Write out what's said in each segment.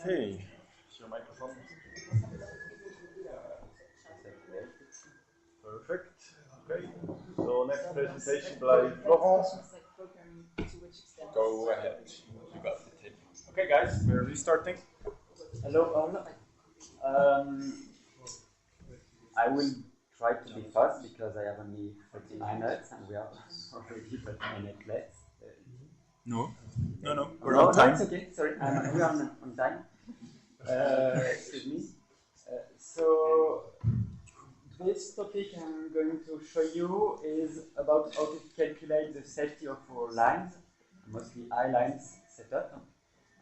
Okay, is your microphone? Perfect. Okay, so next presentation by Florent. Go ahead. You got the tape. Okay, guys, we're restarting. Hello all. I will try to be fast because I have only 30 minutes and we are already 30 minutes late. No, we're on time. No, it's okay, sorry, we are on time. Excuse me. So, this topic I'm going to show you is about how to calculate the safety of our lines, mostly I-lines setup.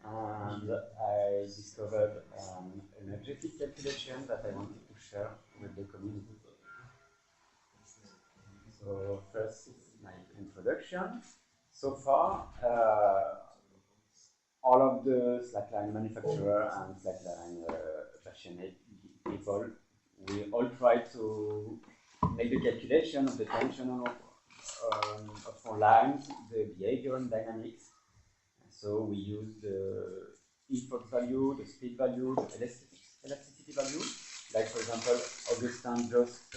And I discovered an energetic calculation that I wanted to share with the community. So first is my introduction. So far, all of the Slackline manufacturer and Slackline passionate people, we all try to make the calculation of the tension of our lines, the behavior and dynamics. So we use the effort value, the speed value, the elasticity value. Like for example, Augustin just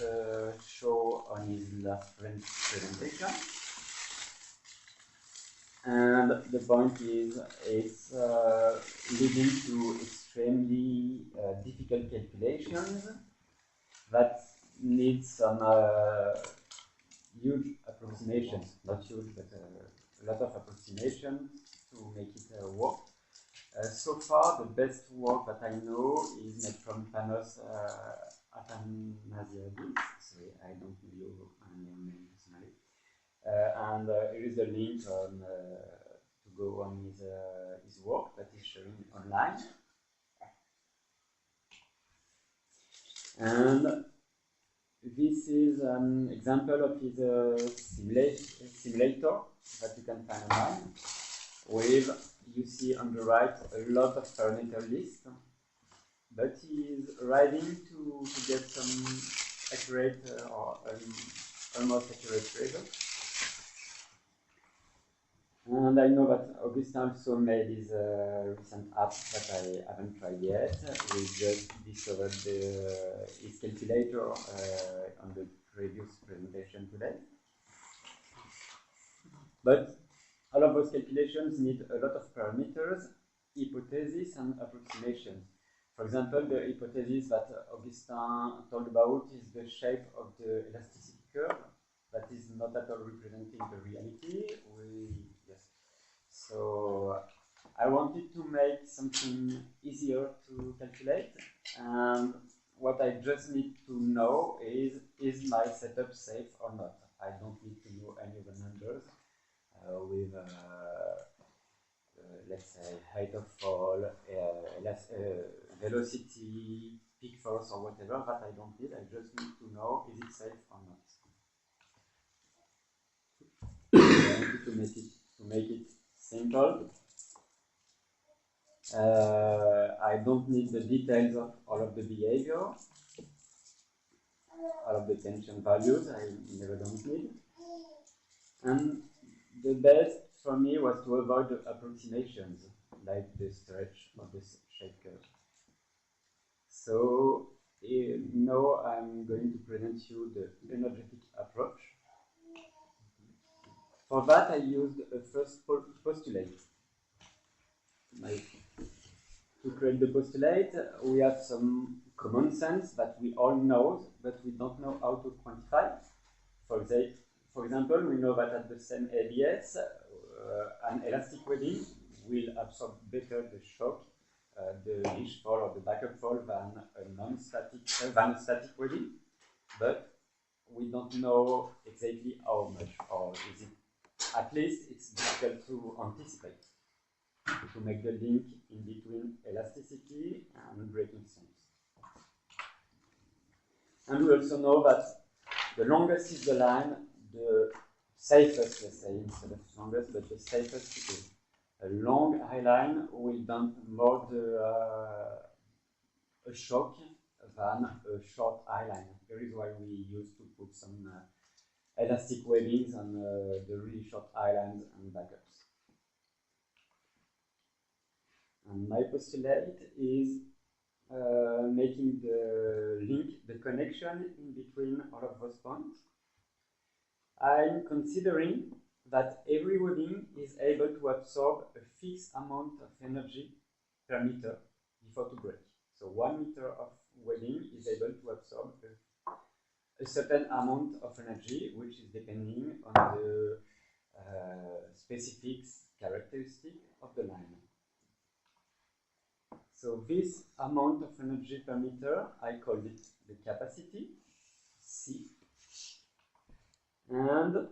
showed on his last presentation. And the point is, it's leading to extremely difficult calculations that need some huge approximations, not huge, but a lot of approximations to make it work. So far, the best work that I know is made from Panos Athanasiadis. Sorry, I don't know your name personally. And here is a link on, to go on his work that is showing online. And this is an example of his simulator that you can find online. With, you see on the right a lot of parameter lists, but he is writing to get some accurate or almost accurate results. And I know that Augustin also made his recent app that I haven't tried yet. We just discovered his calculator on the previous presentation today. But all of those calculations need a lot of parameters, hypotheses, and approximations. For example, the hypothesis that Augustin told about is the shape of the elasticity curve. That is not at all representing the reality. So I wanted to make something easier to calculate, and what I just need to know is my setup safe or not? I don't need to know any of the numbers with, let's say, height of fall, velocity, peak force, or whatever, that I don't need. I just need to know, is it safe or not? I wanted to make it simple. I don't need the details of all of the behavior, all of the tension values, I never don't need. And the best for me was to avoid the approximations, like the stretch of the shape curve. So now I'm going to present you the energetic approach. For that, I used a first postulate. To create the postulate, we have some common sense that we all know, but we don't know how to quantify. For example, we know that at the same ABS, an elastic webbing will absorb better the shock, the leash fall or the backup fall than a static webbing, but we don't know exactly how much, or is it, at least it's difficult to anticipate, to make the link in between elasticity and breaking strength. And we also know that the longest is the line, the safest, let's say, instead of longest, but the safest is a long high line will dump more a shock than a short eyeline. That is why we used to put some elastic webbings on the really short eyelines and backups. And my postulate is making the link, the connection in between all of those points. I'm considering that every webbing is able to absorb a fixed amount of energy per meter before to break. So 1 meter of webbing is able to absorb a certain amount of energy, which is depending on the specific characteristic of the line. So this amount of energy per meter, I call it the capacity, C. And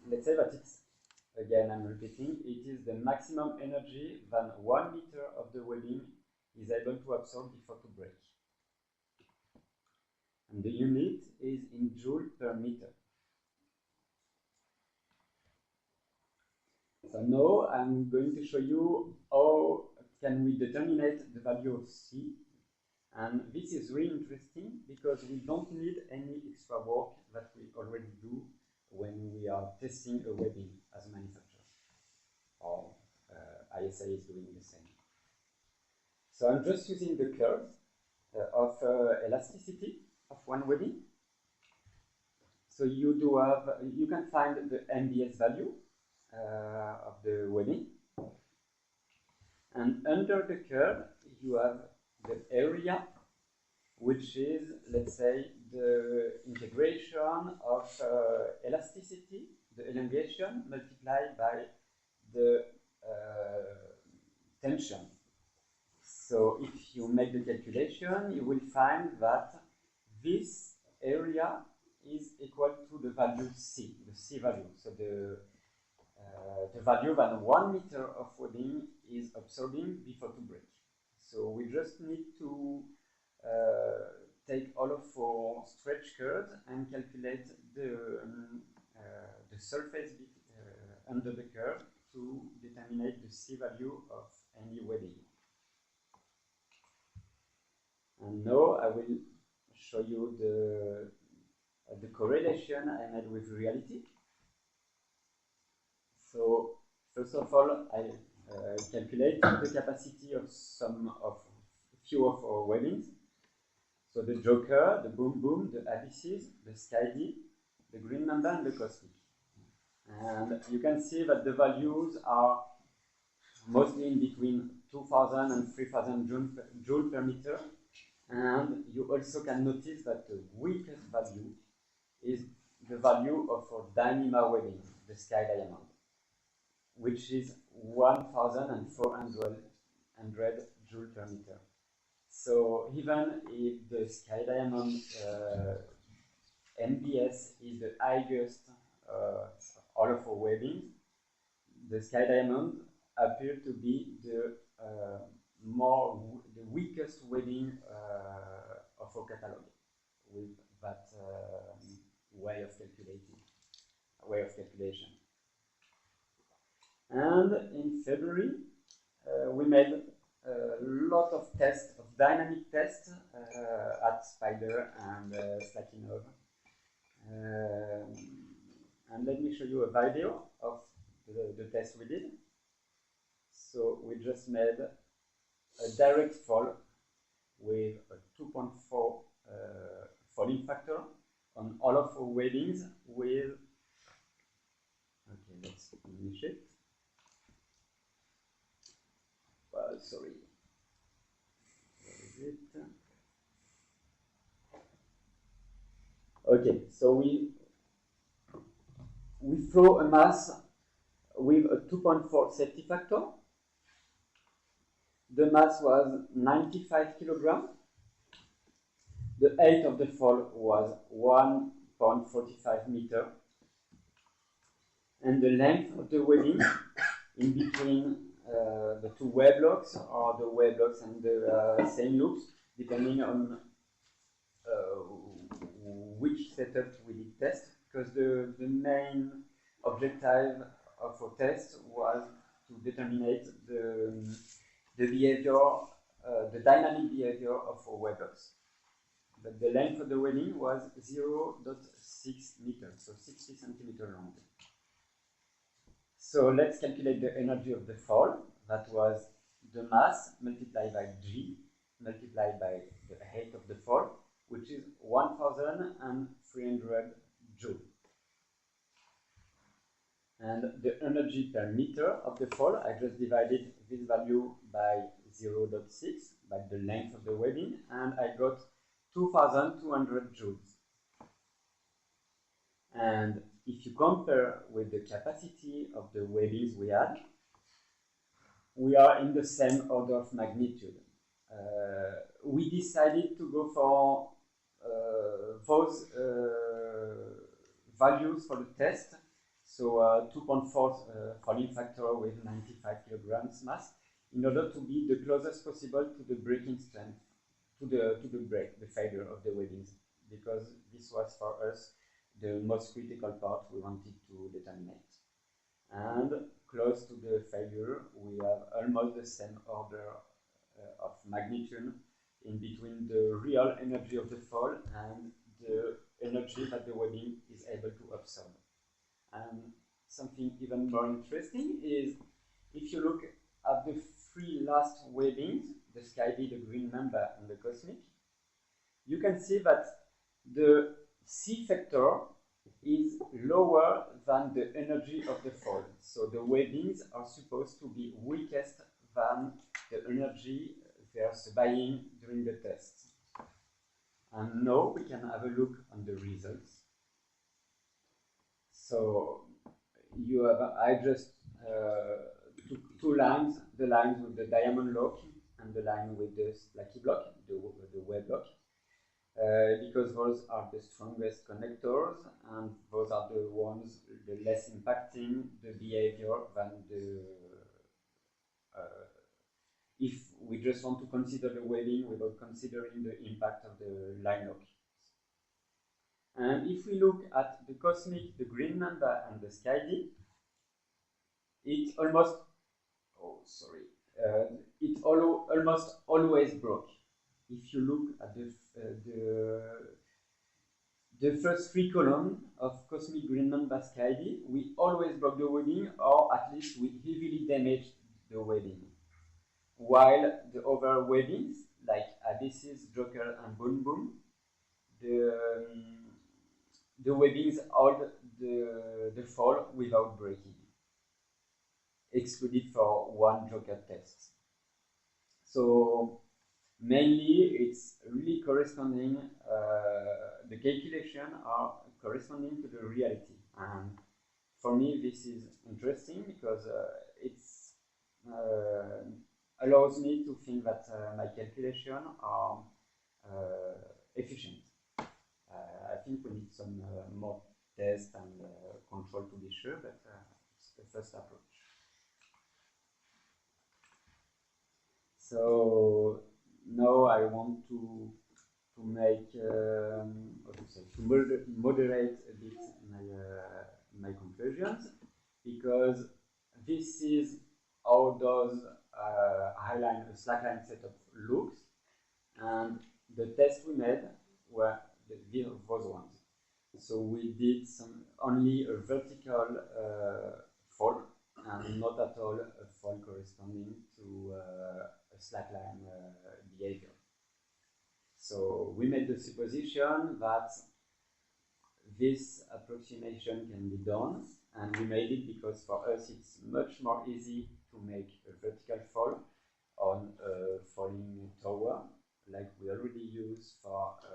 let's say that it's, again I'm repeating, it is the maximum energy that 1 meter of the webbing is able to absorb before to break. And the unit is in joule per meter. So now I'm going to show you how can we determine the value of C. And this is really interesting because we don't need any extra work that we already do when we are testing a webbing as a manufacturer. Or ISA is doing the same. So I'm just using the curve of elasticity of one webbing. So you can find the MBS value of the webbing. And under the curve, you have the area, which is, let's say, the integration of elasticity, the elongation, multiplied by the tension. So if you make the calculation, you will find that this area is equal to the value C, the C value. So the value that 1 meter of webbing is absorbing before to break. So we just need to take all of our stretch curves and calculate the surface under the curve to determine the C value of any webbing. And now I will show you the correlation I made with reality. So first of all, I calculate the capacity of few of our webbings. So the Joker, the Boom Boom, the Abysses, the Skydy, the Green Mamba, and the Cosmic. And you can see that the values are mostly in between 2000 and 3000 joule per meter. And you also can notice that the weakest value is the value of our Dyneema webbing, the Sky Diamond, which is 1400 joule per meter. So even if the Sky Diamond MBS is the highest all of our webbings, the Sky Diamond appears to be the weakest webbing of our catalog with that way of calculation. And in February, we made a lot of tests, of dynamic tests at Spider and Slackinov. And let me show you a video of the test we did. So we just made a direct fall with a 2.4 falling factor on all of our webbings with, okay, let's finish it. Sorry, where is it? Okay, so we throw a mass with a 2.4 safety factor. The mass was 95 kilograms. The height of the fall was 1.45 meter. And the length of the webbing in between the two web locks, or the web locks and the same loops, depending on which setup we did test, because the main objective of our test was to determine the behavior the dynamic behavior of a Webbers. But the length of the webbing was 0.6 meters, so 60 centimeters long. So let's calculate the energy of the fall. That was the mass multiplied by g multiplied by the height of the fall, which is 1,300 joules. And the energy per meter of the fall, I just divided this value by 0.6, by the length of the webbing, and I got 2,200 joules. And if you compare with the capacity of the webbings we had, we are in the same order of magnitude. We decided to go for those values for the test. So 2.4 falling factor with 95 kilograms mass, in order to be the closest possible to the breaking strength, to the break, the failure of the webbings, because this was for us the most critical part we wanted to determine. And close to the failure, we have almost the same order of magnitude in between the real energy of the fall and the energy that the webbing is able to absorb. And something even more interesting is, if you look at the three last webbings, the Skyby, the Green Mamba, and the Cosmic, you can see that the C factor is lower than the energy of the fall. So the webbings are supposed to be weakest than the energy they are surveying during the test. And now we can have a look on the results. So you have, I just took two lines, the lines with the diamond lock and the line with the Slacky block, the Web block, because those are the strongest connectors, and those are the ones the less impacting the behavior than the if we just want to consider the webbing without considering the impact of the line lock. And if we look at the Cosmic, the Green Mamba, and the Skyby, it almost, almost always broke. If you look at the first three columns of Cosmic, Green Mamba, Skyby, we always broke the webbing, or at least we heavily damaged the webbing. While the other webbings, like Abysses, Joker, and Boom Boom, the webbings hold the fall without breaking, excluded for one Joker test. So mainly it's really corresponding, the calculation are corresponding to the reality. And for me this is interesting because it's allows me to think that my calculations are efficient. I think we need some more tests and control to be sure, but it's the first approach. So now I want to make to moderate a bit my conclusions, because this is how does a slackline setup looks, and the tests we made were those ones. So we did only a vertical fall, and not at all a fall corresponding to a slackline behavior. So we made the supposition that this approximation can be done, and we made it because for us it's much more easy to make a vertical fall on a falling tower, like we already use for to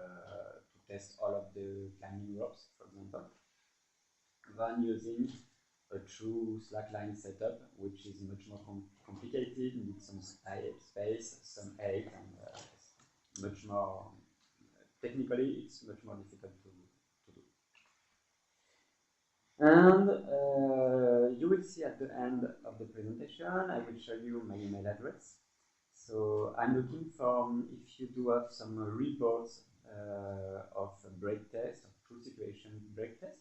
test all of the climbing ropes, for example, than using a true slackline setup, which is much more complicated, needs some space, some height, and much more technically it's much more difficult to do. And you will see at the end of the presentation, I will show you my email address. So I'm looking for, if you do have some reports of break test, of true situation break test,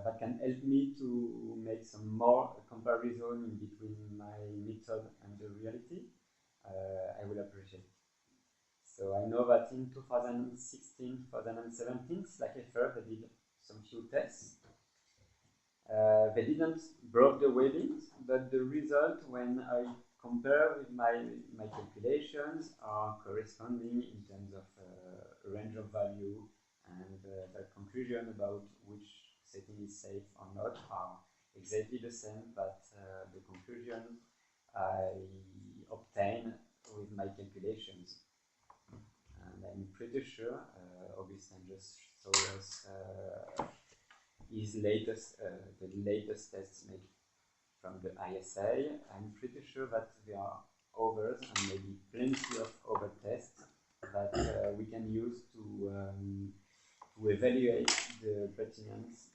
that can help me to make some more comparison in between my method and the reality. I will appreciate. So I know that in 2016, 2017, Slackifur, they did some few tests. They didn't broke the webbings, but the result when I compare with my calculations are corresponding in terms of range of value, and the conclusion about which setting is safe or not are exactly the same, but the conclusion I obtain with my calculations. And I'm pretty sure Augustin just showed us his latest, the latest tests made from the ISA. I'm pretty sure that there are others and maybe plenty of other tests that we can use to evaluate the pertinence,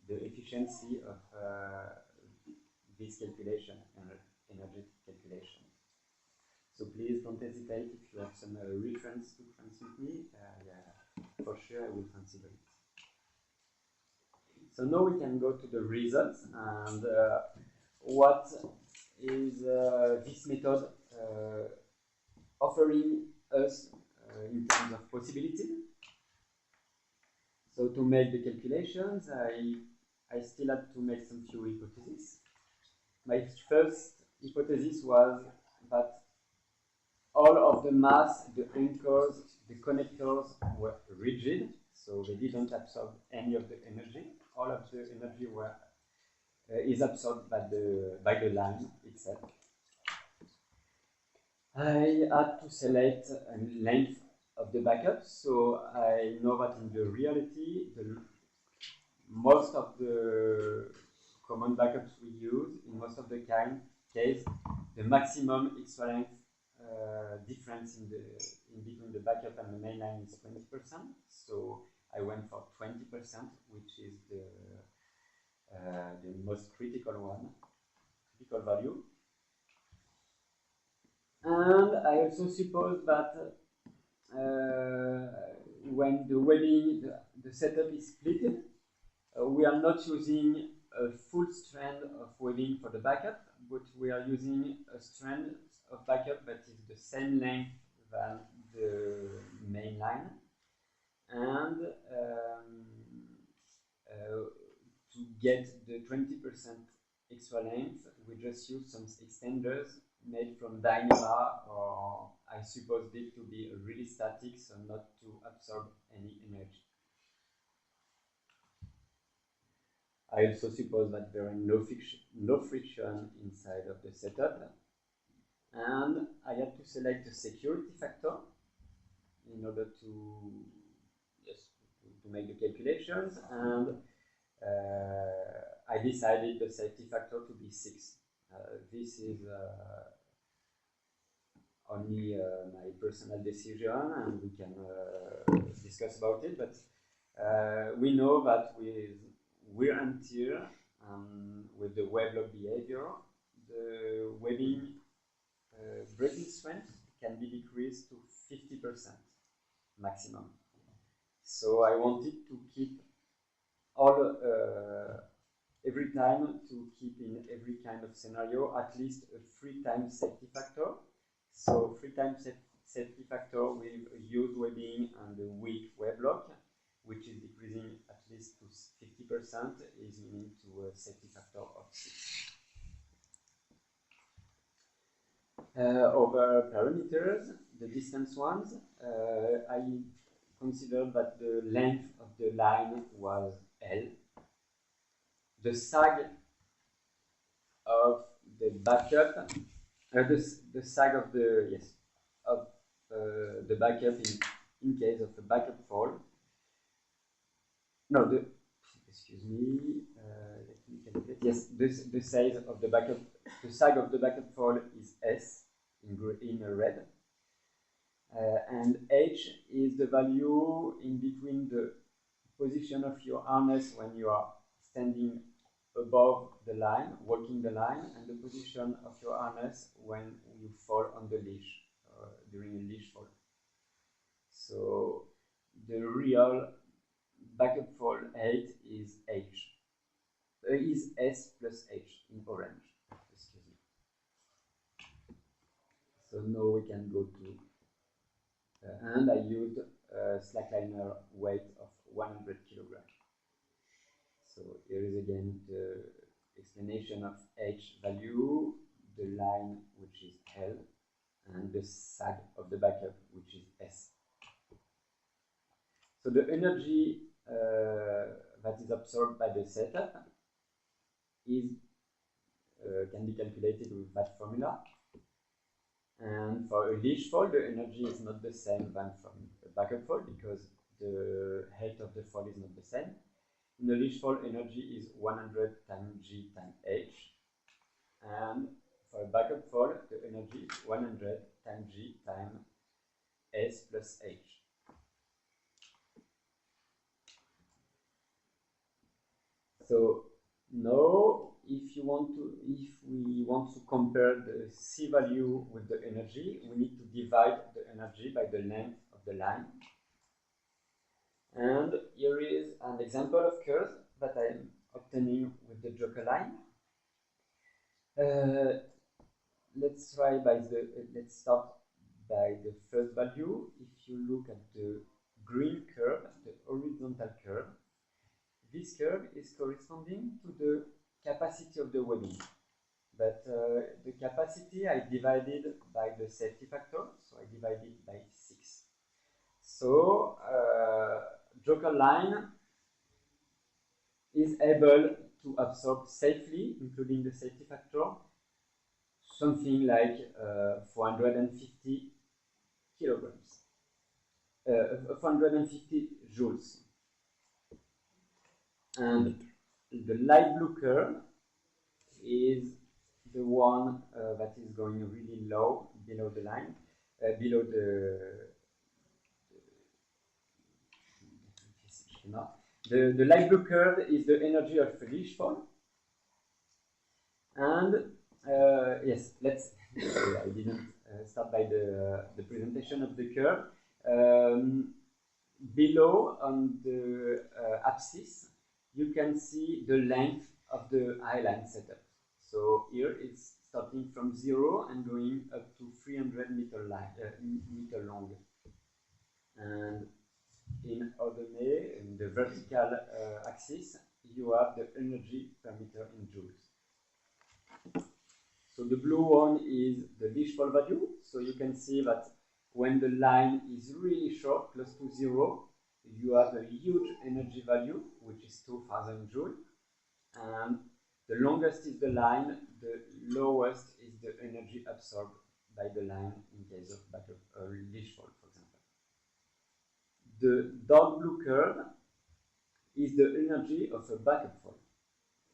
the efficiency of this calculation, energetic calculation. So please don't hesitate if you have some reference to transmit me. For sure I will consider it. So now we can go to the results and what is this method offering us in terms of possibility. So to make the calculations, I still had to make some few hypotheses. My first hypothesis was that all of the mass, the anchors, the connectors were rigid, so they didn't absorb any of the energy. All of the energy is absorbed by the line itself. I had to select a length of the backup, so I know that in the reality, most of the common backups we use, in most of the case, the maximum extra length difference in between the backup and the mainline is 20%. So I went for 20%, which is the most critical value. And I also suppose that when the webbing, the setup is splitted, we are not using a full strand of webbing for the backup, but we are using a strand of backup that is the same length than the main line. And to get the 20% extra length, we just use some extenders made from Dynama, or I suppose it to be really static, so not to absorb any energy. I also suppose that there are no friction inside of the setup. And I had to select a security factor in order to make the calculations, and I decided the safety factor to be 6. This is only my personal decision, and we can discuss about it, but we know that with wear and tear, with the web log behavior, the webbing breaking strength can be decreased to 50% maximum. So I wanted to keep all every time to keep in every kind of scenario at least a 3 times safety factor. So 3 times safety factor with a used webbing and a weak web lock, which is decreasing at least to 50%, is meaning to a safety factor of 6. Over parameters, the distance ones, I considered that the length of the line was L. The sag of the backup, the sag of the the backup in case of a backup fall. No, excuse me. Let me calculate. Yes, the size of the backup, the sag of the backup fall is S in red, and H is the value in between the position of your harness when you are standing above the line, walking the line, and the position of your harness when you fall on the leash, during a leash fall. So the real backup fall height is H. Is S plus H in orange. Excuse me. So now we can go to, and I used a slackliner weight of 100 kilograms. So here is again the explanation of H value, the line which is L, and the sag of the backup which is S. So the energy that is absorbed by the setup is can be calculated with that formula. And for a leash fall, the energy is not the same than from a backup fall because the height of the fall is not the same. In the leash fall, energy is 100 times G times H. And for a backup fall, the energy is 100 times G times S plus H. So now, if we want to compare the C value with the energy, we need to divide the energy by the length of the line. And here is an example of curve that I am obtaining with the Joker line. Let's start by the first value. If you look at the green curve, the horizontal curve, this curve is corresponding to the capacity of the webbing. But the capacity I divided by the safety factor, so I divided by 6. So Joker line is able to absorb safely, including the safety factor, something like 450 kilograms, 450 joules. And the light blue curve is the one that is going really low below the line, below the light blue curve is the energy of a leash fall. And yes, let's. I didn't start by the presentation of the curve. Below on the axis, you can see the length of the highline setup. So here it's starting from 0 and going up to 300 meter long. And in ordinary, in the vertical axis, you have the energy per meter in joules. So the blue one is the leash fall value. So you can see that when the line is really short, close to 0, you have a huge energy value, which is 2000 joules. And the longest is the line, the lowest is the energy absorbed by the line in case of backup leash fall, for example. The dark blue curve is the energy of a backup fall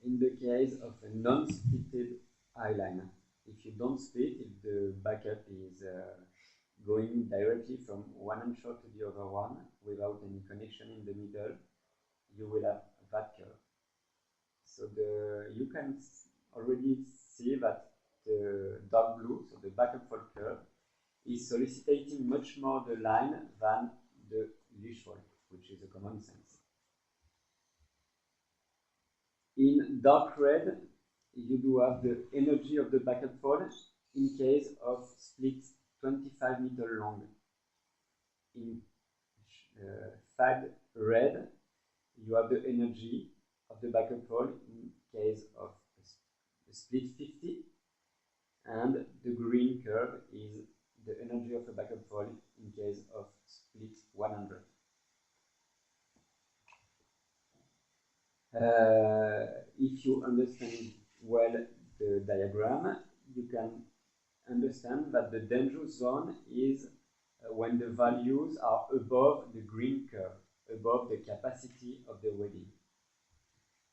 in the case of a non-splitted eyeliner. If you don't split, if the backup is going directly from one endshot to the other one without any connection in the middle, you will have that curve. So you can already see that the dark blue, so the backup fall curve, is soliciting much more the line than the leash fall, which is a common sense. In dark red, you do have the energy of the backup fall in case of split 25 meter long. In fad red, you have the energy of the backup fall in case of a split 50, and the green curve is the energy of a backup fall in case of split 100. If you understand well the diagram, you can understand that the dangerous zone is when the values are above the green curve, above the capacity of the webbing.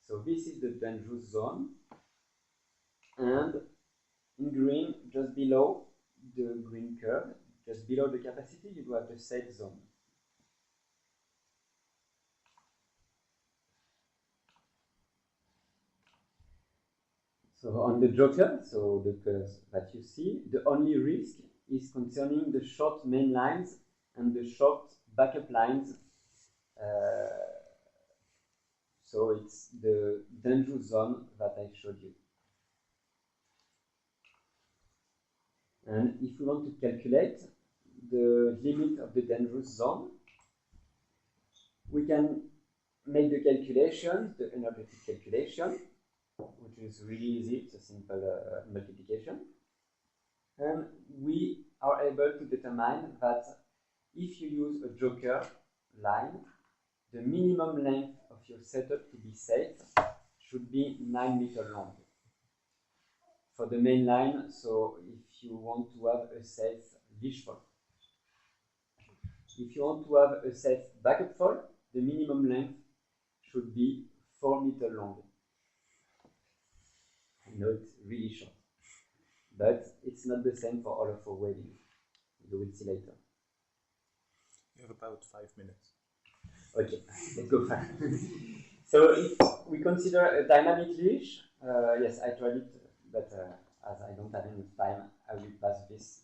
So this is the dangerous zone, and in green, just below the green curve, just below the capacity, you have the safe zone. So on the Joker, so the curves that you see, the only risk is concerning the short main lines and the short backup lines. So it's the dangerous zone that I showed you. And if we want to calculate the limit of the dangerous zone, we can make the calculation, the energetic calculation, which is really easy. It's a simple multiplication. And we are able to determine that if you use a joker line, the minimum length of your setup to be safe should be 9 meters long. For the main line, so if you want to have a safe leash fall. If you want to have a safe backup fall, the minimum length should be 4 meters long. I know it's really short, but it's not the same for all of our webbing. You will see later. You have about 5 minutes. Okay, let's go fast. So if we consider a dynamic leash, yes, I tried it, but as I don't have enough time, I will pass this.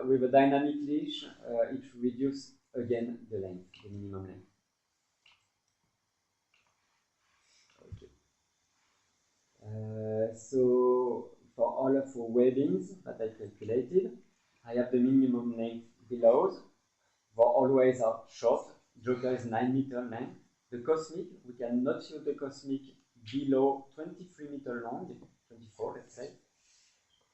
With a dynamic leash, it reduces again the length, the minimum length. Okay. So for all of our webbings that I calculated, I have the minimum length below. For always are short. Joker is 9 meters length. The cosmic, we cannot use the cosmic below 23 meters long, 24 let's say.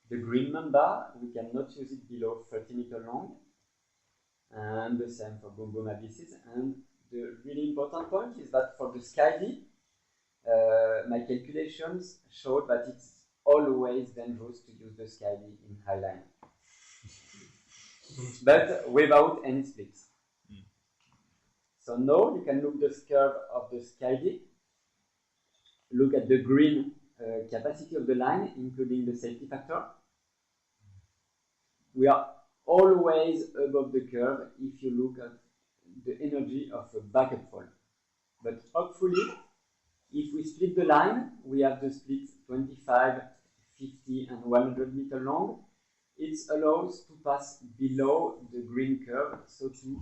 The green mamba, we cannot use it below 30 meters long. And the same for boom boom abysses. And the really important point is that for the Skydy, my calculations showed that it's always dangerous to use the Skydy in high line. But without any splits. So now you can look the curve of the Skydy, look at the green capacity of the line, including the safety factor. We are always above the curve if you look at the energy of a backup fall. But hopefully, if we split the line, we have the split 25, 50, and 100 meters long. It allows to pass below the green curve, so to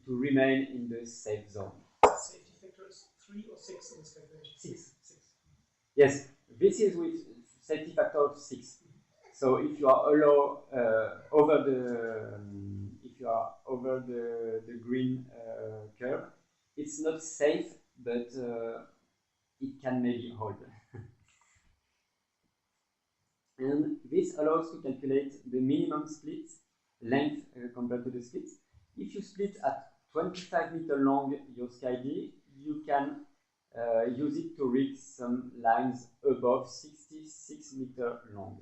remain in the safe zone. Safety factor is 3 or 6 in this calculation? 6. Yes, this is with safety factor of 6. So if you are over the green curve, it's not safe, but it can maybe hold. And this allows to calculate the minimum split length compared to the splits. If you split at 25 meters long your Skydy, you can use it to reach some lines above 66 meters long.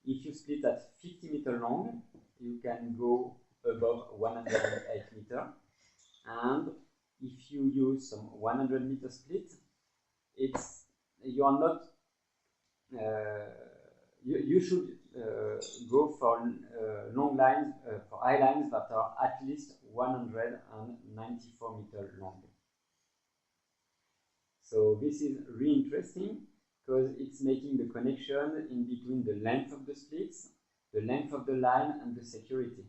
If you split at 50 meters long, you can go above 108 meters. And if you use some 100 meter split, you are not. You should go for long lines, for high lines that are at least 194 meters long. So this is really interesting because it's making the connection in between the length of the splits, the length of the line, and the security.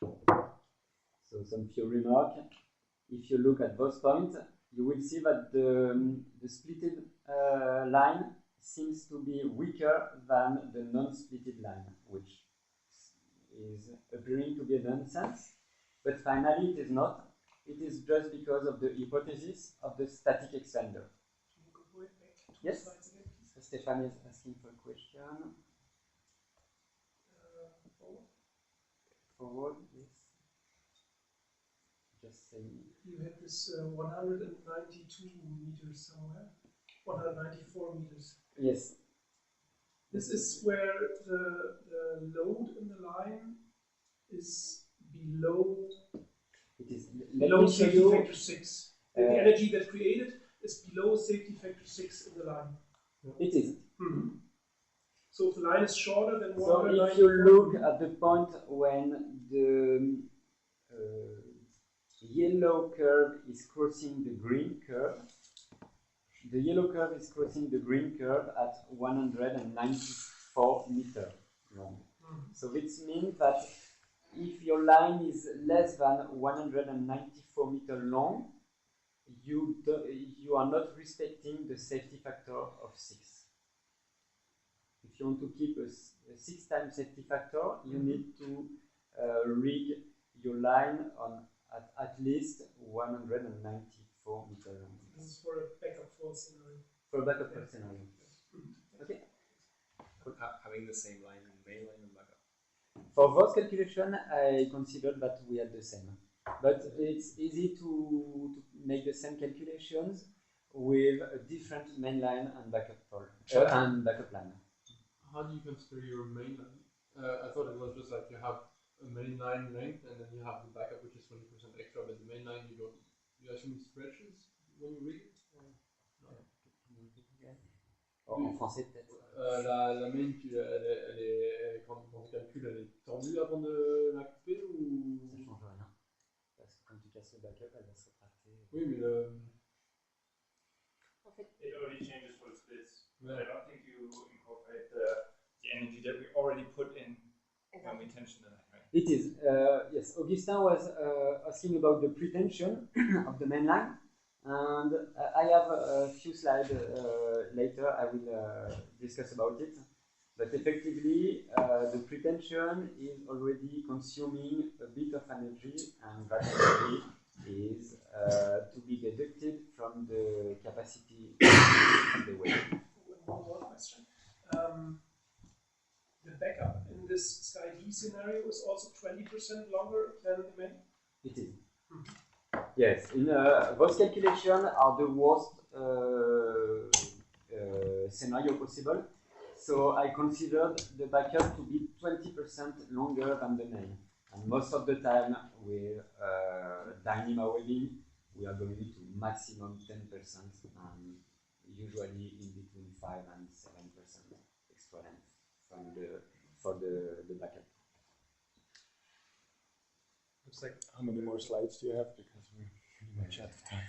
So some few remarks. If you look at those points, you will see that the splitted line seems to be weaker than the non-splitted line, which is appearing to be a nonsense, but finally it is not. It is just because of the hypothesis of the static extender. Can you go back 2 yes? slides again, please? So Stefan is asking for a question. Forward. Forward, yes. Just saying. You had this 192 meters somewhere, 194 meters. Yes. This is where the load in the line is below. It is Below safety factor 6. The energy that's created is below safety factor 6 in the line. It is. Mm-hmm. So if the line is shorter than 194. So if you look at the point when the yellow curve is crossing the green curve, the yellow curve is crossing the green curve at 194 meters long. Mm-hmm. So this means that if your line is less than 194 meters long, you are not respecting the safety factor of 6. If you want to keep a 6 times safety factor, you need to rig your line on at least 194 meters long. This is for a backup fault scenario. For a backup fault scenario. Okay. Having the same line in mainline and backup. For those calculation, I considered that we had the same. But it's easy to make the same calculations with a different mainline and backup line. How do you consider your mainline? I thought it was just like you have a mainline length and then you have the backup, which is 20% extra, but the mainline you assume it stretches when you read it? En français peut-être. La main, quand tu calcules, elle est tendue avant de la couper ou... Ça change rien. Parce que quand tu casses le backup, elle va se rétracter. Oui, mais It only changes for the splits. I don't think you incorporate the energy that we already put in when we tension the line, right? It is. Yes, Augustin was asking about the pretension of the main line. And I have a few slides later, I will discuss about it. But effectively, the pretension is already consuming a bit of energy, and that energy is to be deducted from the capacity of the wave. One more question. The backup in this SkyD scenario is also 20% longer than the main? It is. Yes, in those calculations are the worst scenario possible. So I considered the backup to be 20% longer than the main. And most of the time with dynamo webbing, we are going to maximum 10% and usually in between 5 and 7% extra length for the backup. Looks like, how many more slides do you have? Because we're pretty much out of time.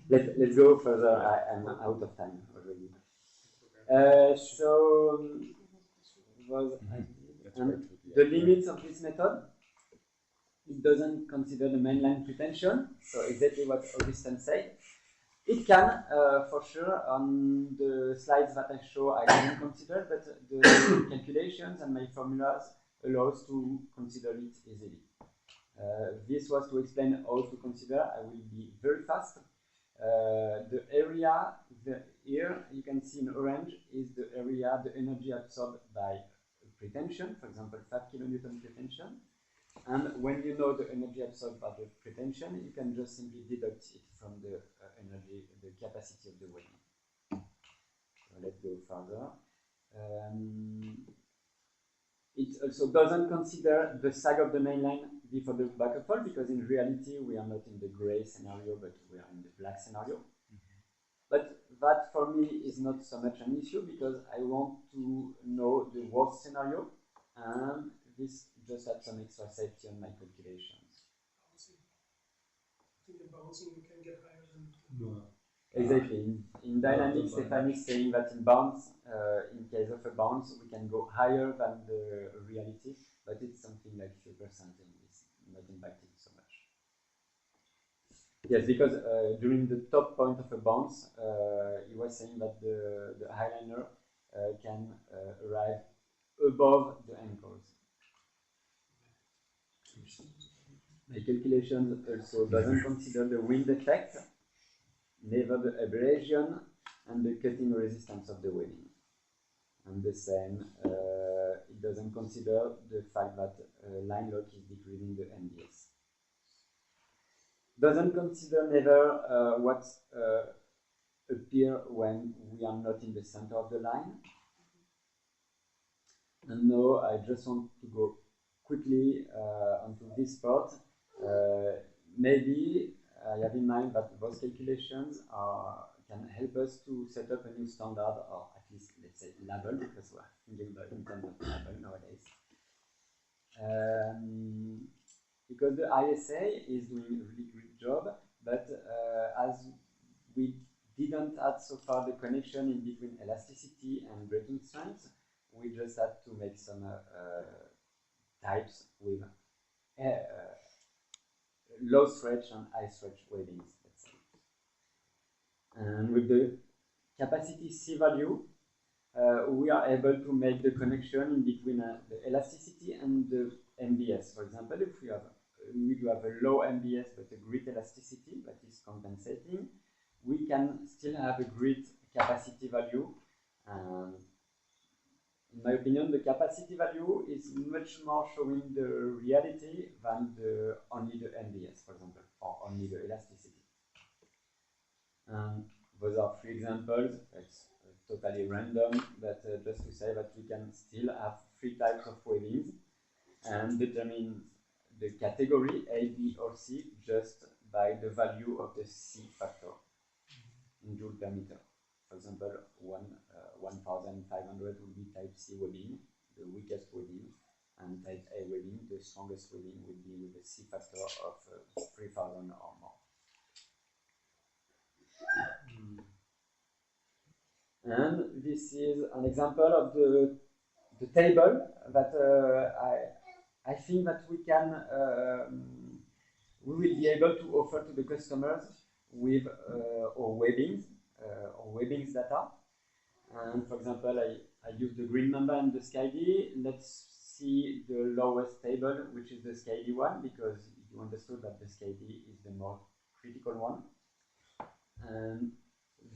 Let's go further. I'm out of time already. The limits of this method, it doesn't consider the mainline pretension, so exactly what Augustin said. It can, for sure, on the slides that I show, I didn't consider, but the calculations and my formulas allow us to consider it easily. This was to explain how to consider. I will be very fast. The area here you can see in orange is the area, the energy absorbed by pretension, for example 5 kilonewton pretension. And when you know the energy absorbed by the pretension, you can just simply deduct it from the energy, the capacity of the wave. So let's go further. It also doesn't consider the sag of the mainline before the backup fault, because in reality we are not in the gray scenario, but we are in the black scenario. But that for me is not so much an issue, because I want to know the worst scenario, and this just adds some extra safety on my calculations. I think in bouncing you can get higher than... No. Exactly. In dynamics, Stéphanie is saying that in bounce, in case of a bounce, we can go higher than the reality, but it's something like few percent and it's not impacting so much. Yes, because during the top point of a bounce, he was saying that the highliner can arrive above the ankles. My calculation also doesn't consider the wind effect, neither the abrasion and the cutting resistance of the webbing. And the same, it doesn't consider the fact that line lock is decreasing the MDS. Doesn't consider neither what appear when we are not in the center of the line. And now I just want to go quickly onto this part. Maybe I have in mind that those calculations can help us to set up a new standard, or at least, let's say, level, because we're thinking about in terms of level nowadays. Because the ISA is doing a really great job, but as we didn't add so far the connection in between elasticity and breaking strength, we just had to make some types with low stretch and high stretch webbings, let's say. And with the capacity C value, we are able to make the connection in between the elasticity and the MBS. For example, if we do have a low MBS but a great elasticity that is compensating, we can still have a great capacity value. In my opinion, the capacity value is much more showing the reality than only the MBS, for example, or only the elasticity. Those are 3 examples. It's totally random, but just to say that we can still have 3 types of webbings and determine the category A, B, or C just by the value of the C factor in joule per meter. For example, 1500 will be type C webbing, the weakest webbing, and type A webbing, the strongest webbing, will be with a C factor of 3000 or more. And this is an example of the table that I think that we will be able to offer to the customers with our webbings data. And for example, I use the green number and the SkyD. Let's see the lowest table, which is the SkyD one, because you understood that the SkyD is the more critical one. And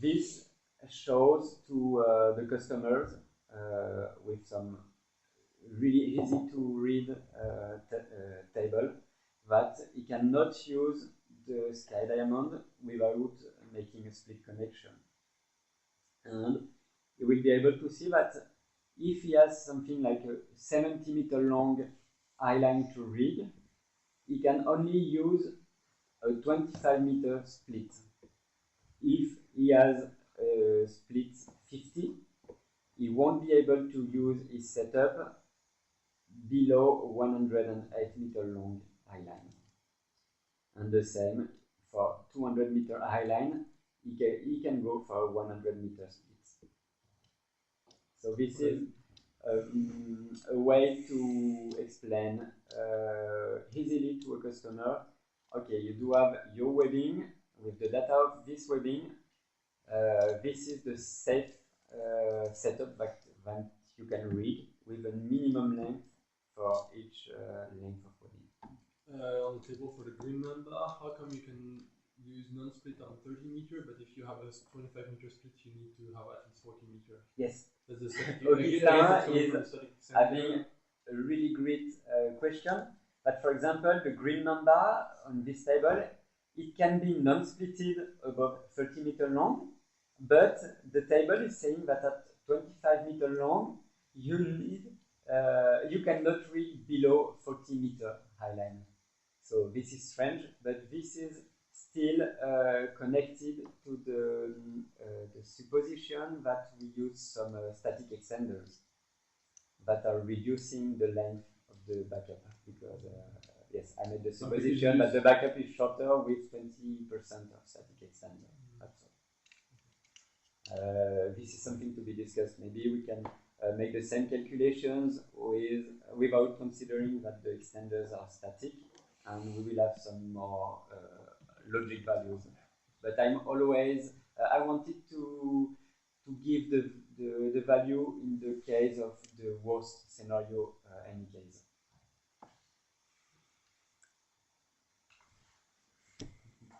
this shows to the customers with some really easy to read table that he cannot use the Sky Diamond without making a split connection. And you will be able to see that if he has something like a 70-meter long eye line to rig, he can only use a 25-meter split. If he has a split 50, he won't be able to use his setup below 108-meter long eye line. And the same for 200-meter eye line, he can go for 100-meter splits. So this is a way to explain easily to a customer, okay, you do have your webbing, with the data of this webbing, this is the safe setup that you can rig with a minimum length for each length of webbing. On the table for the green number, how come you can use non-split on 30 meter, but if you have a 25 meter split, you need to have at least 40 meter? Yes. That's the static. Is having a really great question. But for example, the green number on this table, it can be non-splitted above 30 meter long, but the table is saying that at 25 meter long, you cannot read below 40 meter high line. So this is strange, but this is still connected to the supposition that we use some static extenders that are reducing the length of the backup, because yes, I made the supposition that the backup is shorter with 20% of static extender. That's all. This is something to be discussed. Maybe we can make the same calculations without considering that the extenders are static, and we will have some more logic values. But I'm always I wanted to give the value in the case of the worst scenario, any case.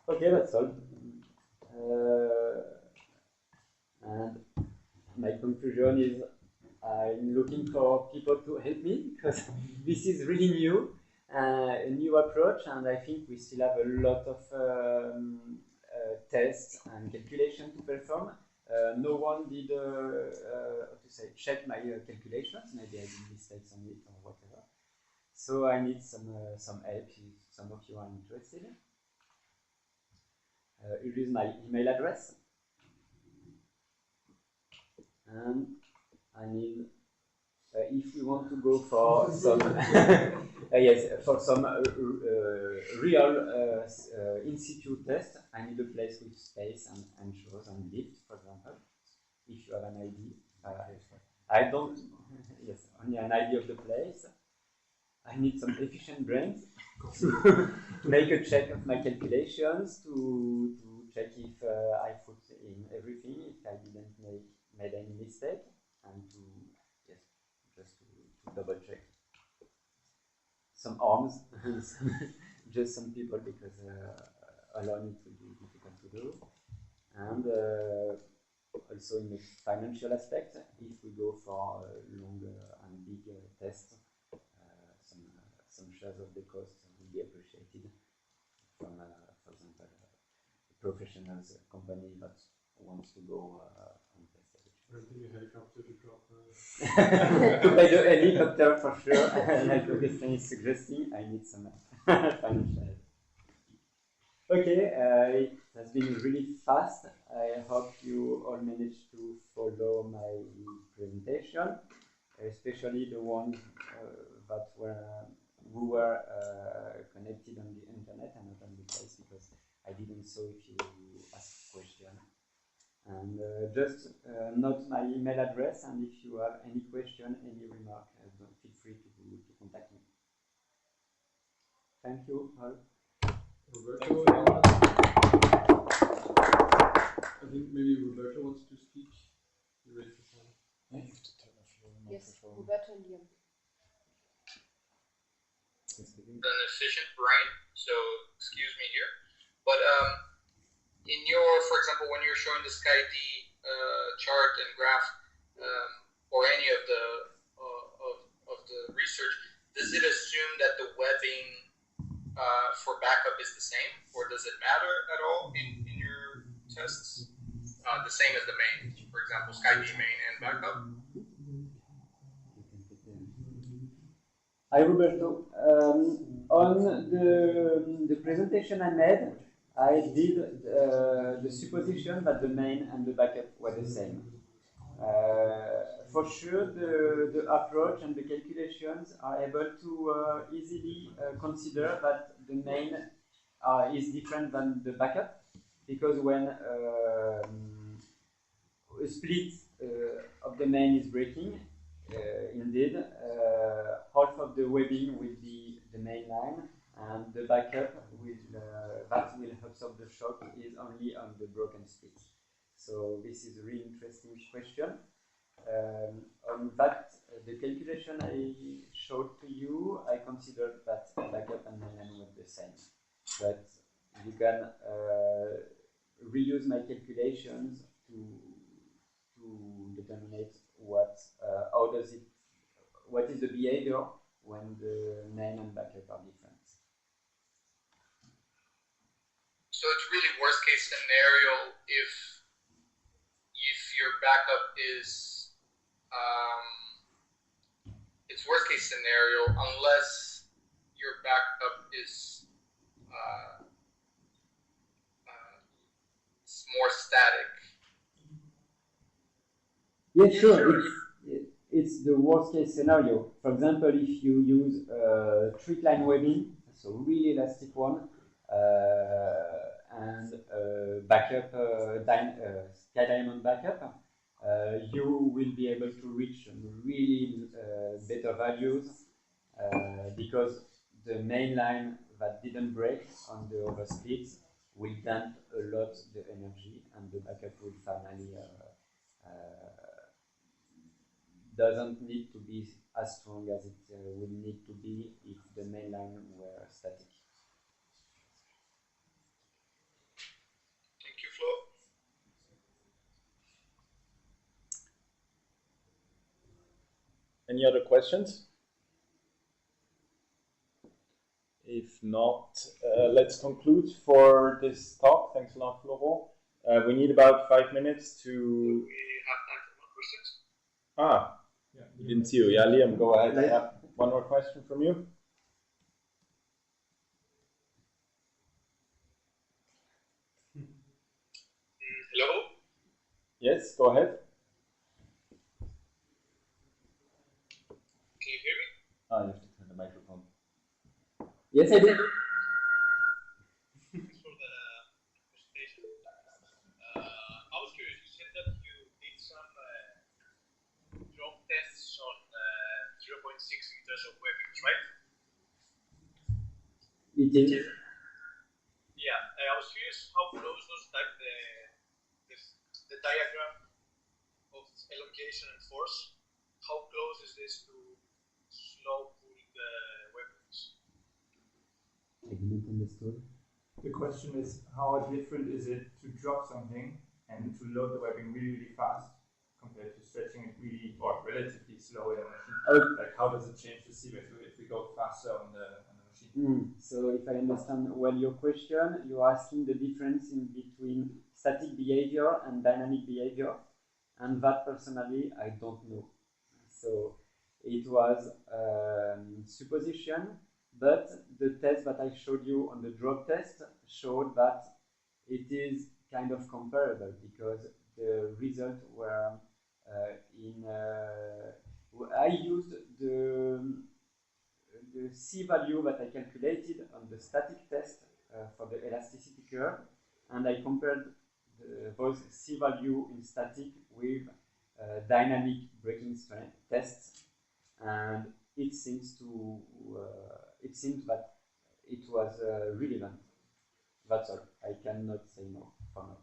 Okay, that's all. And my conclusion is I'm looking for people to help me, because this is really new, a new approach, and I think we still have a lot of tests and calculation to perform. No one did check my calculations. Maybe I did mistakes on it or whatever. So I need some help if some of you are interested. Here is my email address, and I need. If we want to go for some, for some real in situ test, I need a place with space and anchors and lift, for example. If you have an idea, I don't. Yes, only an idea of the place. I need some efficient brains to make a check of my calculations, to check if I put in everything, if I didn't made any mistake, and to just to double check some arms, just some people, because alone it will be difficult to do. And also in the financial aspect, if we go for longer and bigger tests, some shares of the cost will be appreciated from, for example, a professionals company that wants to go on test. Renting a helicopter to drop. To pay the helicopter for sure, like Augustin is suggesting, I need some financial help. Okay, it has been really fast. I hope you all managed to follow my presentation, especially the ones that who were connected on the internet and not on the place, because I didn't saw if you asked question. And just note my email address, and if you have any question, any remark, feel free to contact me. Thank you all. Roberto, I think maybe Roberto wants to speak. You raised his hand. I have to turn off your Yes, microphone. Roberto and Liam. An efficient brain, so excuse me here. But in your, for example, when you're showing the SkyD chart and graph, or any of the research, does it assume that the webbing for backup is the same, or does it matter at all in your tests? The same as the main, for example, SkyD main and backup. Hi Roberto. On the presentation I made, I did the supposition that the main and the backup were the same. For sure, the approach and the calculations are able to easily consider that the main is different than the backup, because when a split of the main is breaking, indeed, half of the webbing will be the main line, and the backup that will absorb the shock is only on the broken split. So this is a really interesting question. On that, the calculation I showed to you, I considered that backup and mainline were the same. But you can reuse my calculations to determine what is the behavior when the main and backup are different. So it's really worst case scenario if your backup is it's worst case scenario unless your backup is more static. Yeah, sure. It's the worst case scenario. For example, if you use trick-line webbing, so really elastic one, and backup, sky diamond backup, you will be able to reach really better values because the main line that didn't break on the oversplit will damp a lot the energy, and the backup will finally doesn't need to be as strong as it will need to be if the main line were static. Thank you, Flo. Any other questions? If not, let's conclude for this talk. Thanks a lot, Florent. We need about 5 minutes to... We have time for more questions. Ah, didn't see you. Yeah, Liam, go ahead. I have one more question from you. Hello? Yes, go ahead. Can you hear me? Ah, you have to turn the microphone. Yes, I did. Thanks for the presentation. I was curious, you said that you did some drop tests on 0.6 meters of webbings, right? It is. Yeah, I was curious how close was like the diagram of elongation and force. How close is this to slow pulled weapons? I didn't understand. The question is, how different is it to drop something and to load the webbing really, really fast compared to stretching it really or relatively slow in a machine? Like, how does it change the C vector if we go faster on the machine? So, if I understand well your question, you're asking the difference in between static behavior and dynamic behavior, and that personally I don't know. So, it was supposition. But the test that I showed you on the drop test showed that it is kind of comparable because the results were I used the C value that I calculated on the static test for the elasticity curve, and I compared those C value in static with dynamic breaking strength tests, and it seems that it was relevant. That's all. I cannot say no for now.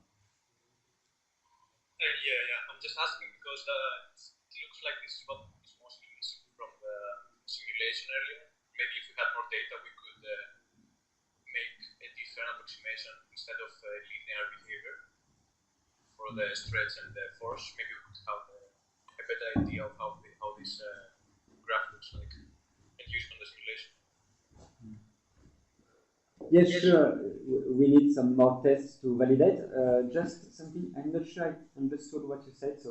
Yeah. I'm just asking because it looks like this is what is mostly missing from the simulation earlier. Maybe if we had more data, we could make a different approximation instead of linear behavior for the stretch and the force. Maybe we could have a better idea of how this graph looks like and use on the simulation. Yes, sure. We need some more tests to validate. Just something, I'm not sure I understood what you said, so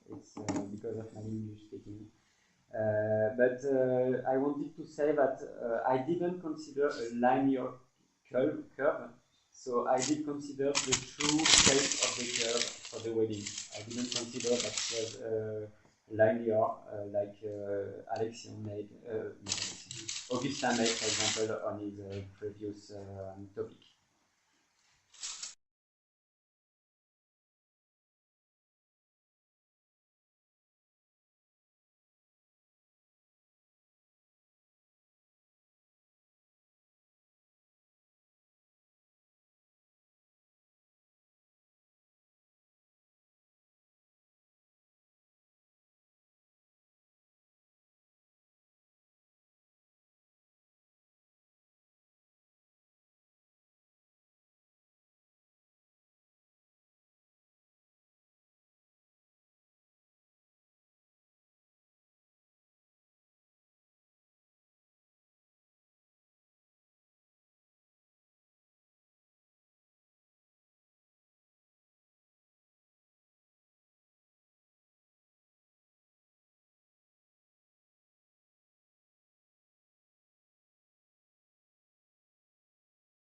it's because of my English speaking. But I wanted to say that I didn't consider a linear curve, so I did consider the true shape of the curve for the webbing. I didn't consider that it was linear like Augustin made, for example, on his previous topic.